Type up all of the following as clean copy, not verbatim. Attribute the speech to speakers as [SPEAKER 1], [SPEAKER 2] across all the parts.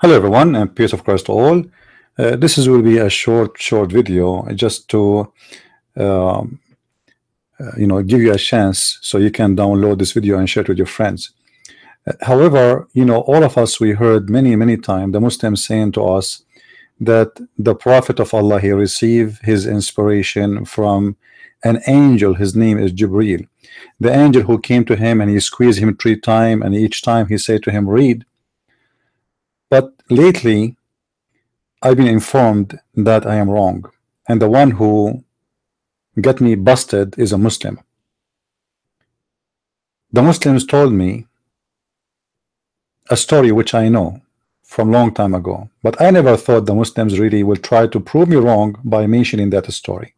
[SPEAKER 1] Hello everyone, and peace of Christ to all. This will be a short video just to um, give you a chance so you can download this video and share it with your friends. However, all of us, we heard many times the Muslims saying to us that the Prophet of Allah, he received his inspiration from an angel. His name is Jibreel, the angel who came to him and he squeezed him 3 times, and each time he said to him, read. But lately I've been informed that I am wrong, and the one who got me busted is a Muslim. The Muslims told me a story which I know from long time ago, but I never thought the Muslims really will try to prove me wrong by mentioning that story.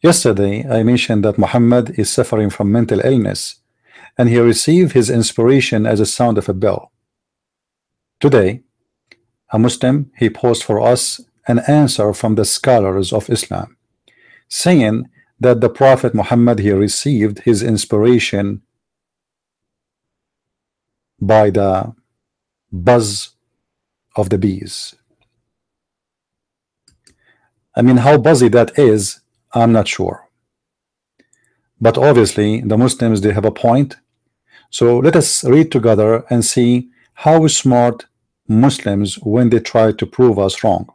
[SPEAKER 1] Yesterday I mentioned that Muhammad is suffering from mental illness and he received his inspiration as a sound of a bell. Today a Muslim, he posed for us an answer from the scholars of Islam saying that the Prophet Muhammad, he received his inspiration by the buzz of the bees. I mean, how buzzy that is, I'm not sure, but obviously the Muslims, they have a point. So let us read together and see how smart Muslims when they try to prove us wrong.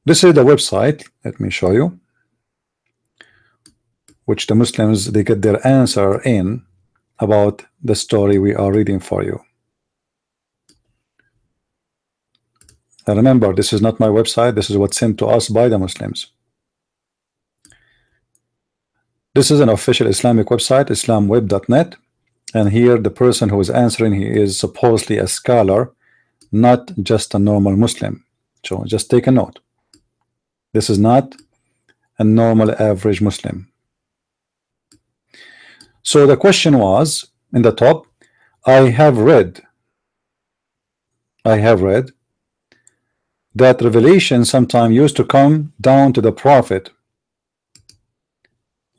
[SPEAKER 1] This is the website, let me show you, which the Muslims, they get their answer in about the story we are reading for you. Now remember, this is not my website, this is what's sent to us by the Muslims. This is an official Islamic website, islamweb.net, and here the person who is answering, he is supposedly a scholar, not just a normal Muslim. So just take a note. This is not a normal average Muslim. So the question was in the top, I have read that revelation sometime used to come down to the Prophet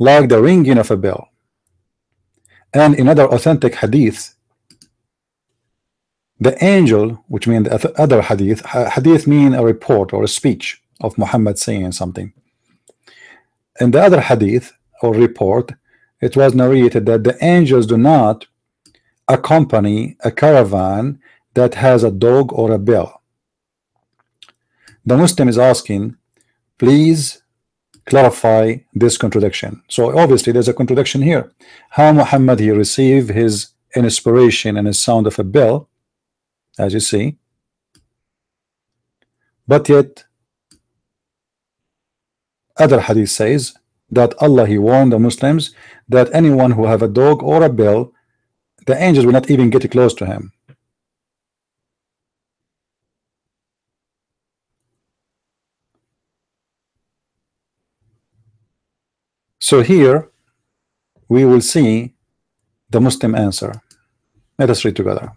[SPEAKER 1] like the ringing of a bell. And in other authentic hadith, the angel, which means the other hadith mean a report or a speech of Muhammad saying something. In the other hadith or report, it was narrated that the angels do not accompany a caravan that has a dog or a bell. The Muslim is asking, please clarify this contradiction. So obviously there's a contradiction here. How Muhammad, he received his inspiration and his sound of a bell, as you see, but yet other hadith says that Allah, he warned the Muslims that anyone who have a dog or a bell, the angels will not even get close to him. So here we will see the Muslim answer. Let us read together.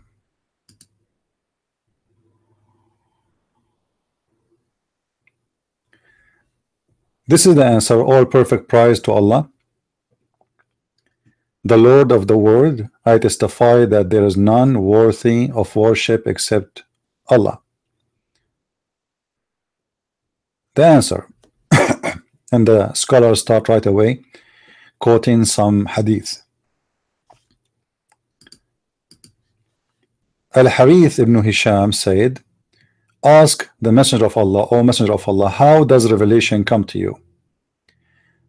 [SPEAKER 1] This is the answer. All perfect praise to Allah, the Lord of the world. I testify that there is none worthy of worship except Allah. The answer. And the scholars start right away quoting some hadith. Al-Harith ibn Hisham said, ask the Messenger of Allah, O Messenger of Allah, how does revelation come to you?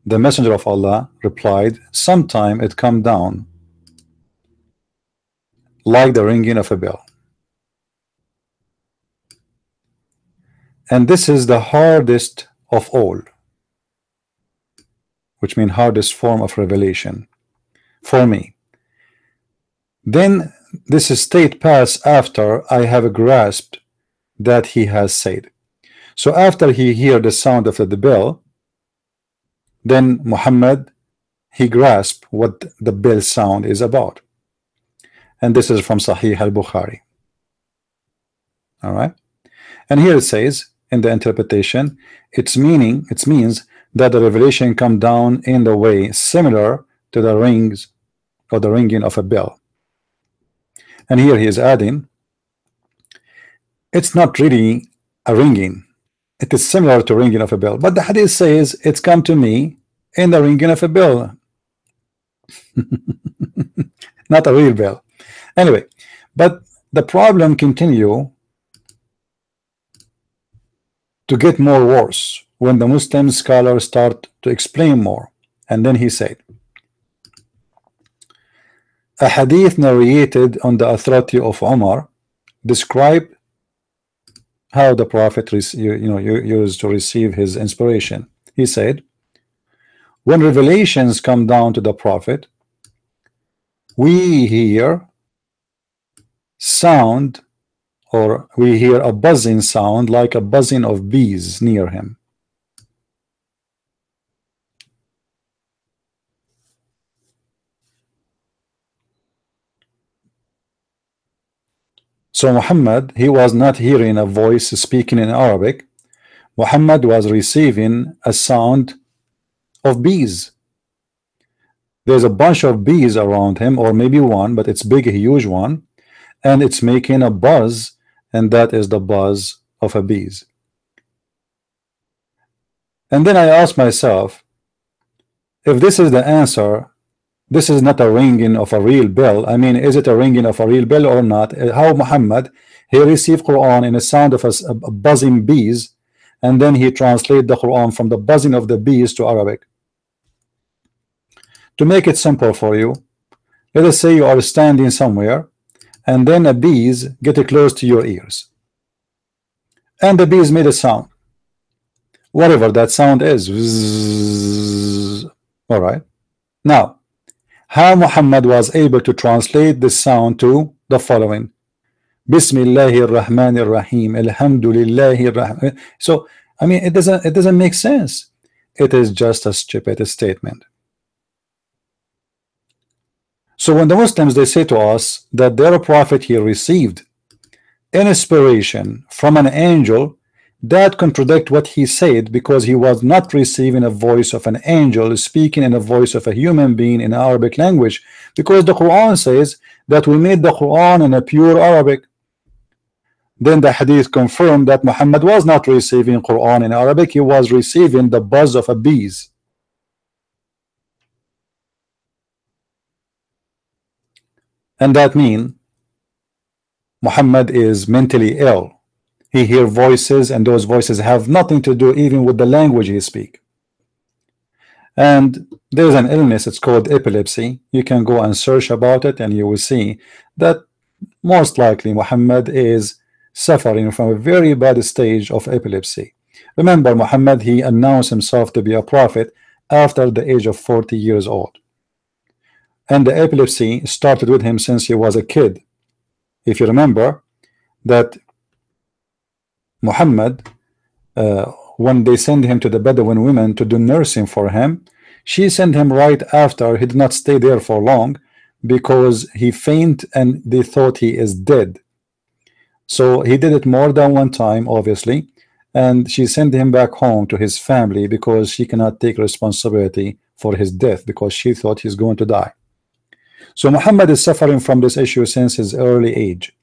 [SPEAKER 1] The Messenger of Allah replied, sometime it come down like the ringing of a bell. And this is the hardest of all, which means hardest form of revelation for me. Then this state pass after I have grasped that he has said. So after he hear the sound of the bell, then Muhammad, he grasped what the bell sound is about. And this is from Sahih al-Bukhari. All right. And here it says in the interpretation, it means that the revelation come down in the way similar to the rings or the ringing of a bell. And here he is adding, it's not really a ringing, it is similar to ringing of a bell, but the hadith says it's come to me in the ringing of a bell. Not a real bell. Anyway, but the problem continue to get more worse when the Muslim scholars start to explain more. And then he said, a hadith narrated on the authority of Umar describe how the Prophet used to receive his inspiration. He said, when revelations come down to the Prophet, we hear sound, or we hear a buzzing sound like a buzzing of bees near him. So Muhammad, he was not hearing a voice speaking in Arabic. Muhammad was receiving a sound of bees. There's a bunch of bees around him, or maybe one, but it's big, a huge one, and it's making a buzz, and that is the buzz of a bees. And then I asked myself, if this is the answer, this is not a ringing of a real bell. I mean, is it a ringing of a real bell or not? How Muhammad, he received Quran in a sound of a buzzing bees, and then he translated the Quran from the buzzing of the bees to Arabic. To make it simple for you, let us say you are standing somewhere, and then a bees get close to your ears, and the bees made a sound, whatever that sound is. All right, now how Muhammad was able to translate this sound to the following: Bismillahir Rahmanir Rahim, Alhamdulillahir Rahman. So I mean, it doesn't make sense. It is just a stupid statement. So when the Muslims, they say to us that their prophet here received inspiration from an angel, that contradict what he said, because he was not receiving a voice of an angel speaking in a voice of a human being in Arabic language, because the Quran says that we made the Quran in a pure Arabic. Then the hadith confirmed that Muhammad was not receiving Quran in Arabic, he was receiving the buzz of a bees. And that means Muhammad is mentally ill. He hears voices, and those voices have nothing to do even with the language he speaks. And there's an illness, it's called epilepsy. You can go and search about it, and you will see that most likely Muhammad is suffering from a very bad stage of epilepsy. Remember, Muhammad, he announced himself to be a prophet after the age of 40 years old. And the epilepsy started with him since he was a kid. If you remember that Muhammad, when they sent him to the Bedouin women to do nursing for him, she sent him right after. He did not stay there for long because he fainted and they thought he is dead. So he did it more than one time, obviously, and she sent him back home to his family because she cannot take responsibility for his death because she thought he's going to die. So Muhammad is suffering from this issue since his early age.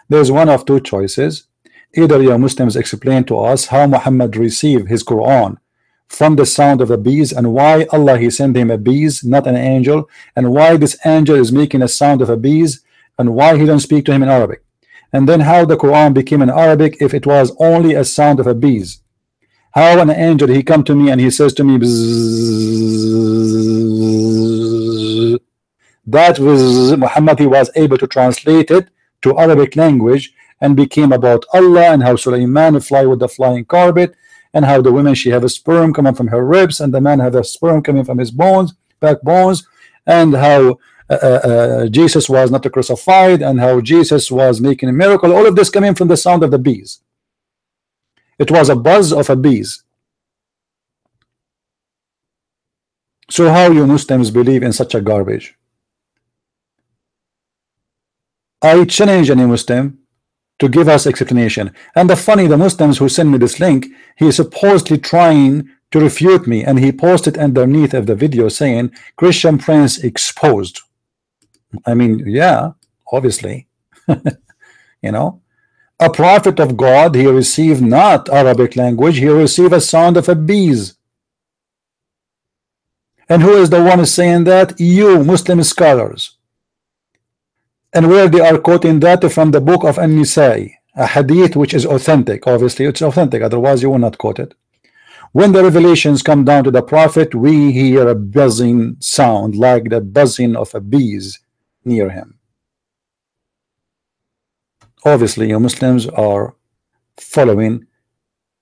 [SPEAKER 1] There's one of two choices. Either you Muslims explain to us how Muhammad received his Quran from the sound of the bees, and why Allah he sent him a bees, not an angel, and why this angel is making a sound of a bees, and why he don't speak to him in Arabic, and then how the Quran became in Arabic if it was only a sound of a bees. How an angel he come to me and he says to me, bzzz, that was Muhammad, he was able to translate it to Arabic language and became about Allah, and how Sulaiman fly with the flying carpet, and how the woman, she have a sperm coming from her ribs, and the man have a sperm coming from his bones, backbones, and how Jesus was not crucified, and how Jesus was making a miracle. All of this coming from the sound of the bees. It was a buzz of a bees. So how you Muslims believe in such a garbage? I challenge any Muslim to give us explanation. And the Muslims who send me this link, he is supposedly trying to refute me, and he posted underneath of the video saying Christian Prince exposed. I mean, yeah, obviously. You know, a prophet of God, he received not Arabic language, he received a sound of a bees. And who is the one saying that? You Muslim scholars. And where they are quoting that? From the book of An-Nisa'i, a hadith which is authentic. Obviously it's authentic, otherwise you will not quote it. When the revelations come down to the prophet, we hear a buzzing sound like the buzzing of a bees near him. Obviously you Muslims are following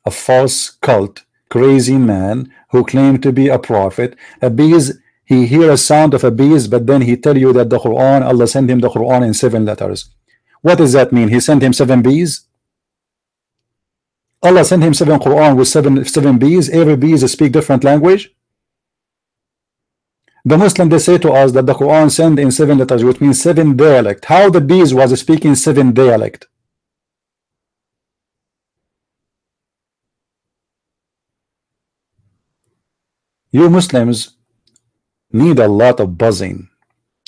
[SPEAKER 1] a false cult, crazy man who claimed to be a prophet. A bees, he hear a sound of a bees, but then he tell you that the Quran, Allah sent him the Quran in 7 letters. What does that mean? He sent him 7 bees? Allah sent him 7 Quran with seven bees. Every bees speak different language. The Muslim, they say to us that the Quran sent in 7 letters, which means 7 dialect. How the bees was speaking 7 dialect? You Muslims need a lot of buzzing,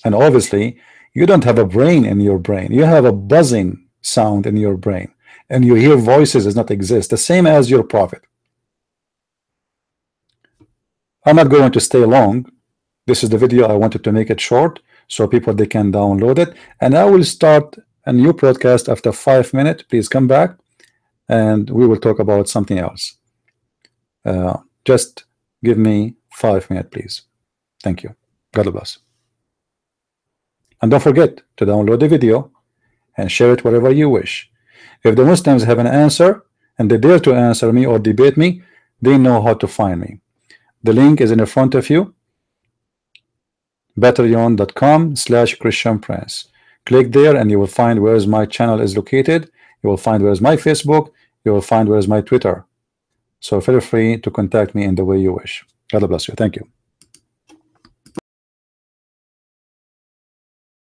[SPEAKER 1] and obviously you don't have a brain in your brain. You have a buzzing sound in your brain, and you hear voices does not exist, the same as your prophet. I'm not going to stay long. This is the video. I wanted to make it short so people they can download it, and I will start a new broadcast after 5 minutes. Please come back and we will talk about something else. Just give me 5 minutes, please. Thank you. God bless. And don't forget to download the video and share it wherever you wish. If the Muslims have an answer and they dare to answer me or debate me, they know how to find me. The link is in front of you. Patreon.com/Christian Prince. Click there and you will find where my channel is located. You will find where is my Facebook. You will find where is my Twitter. So feel free to contact me in the way you wish. God bless you. Thank you.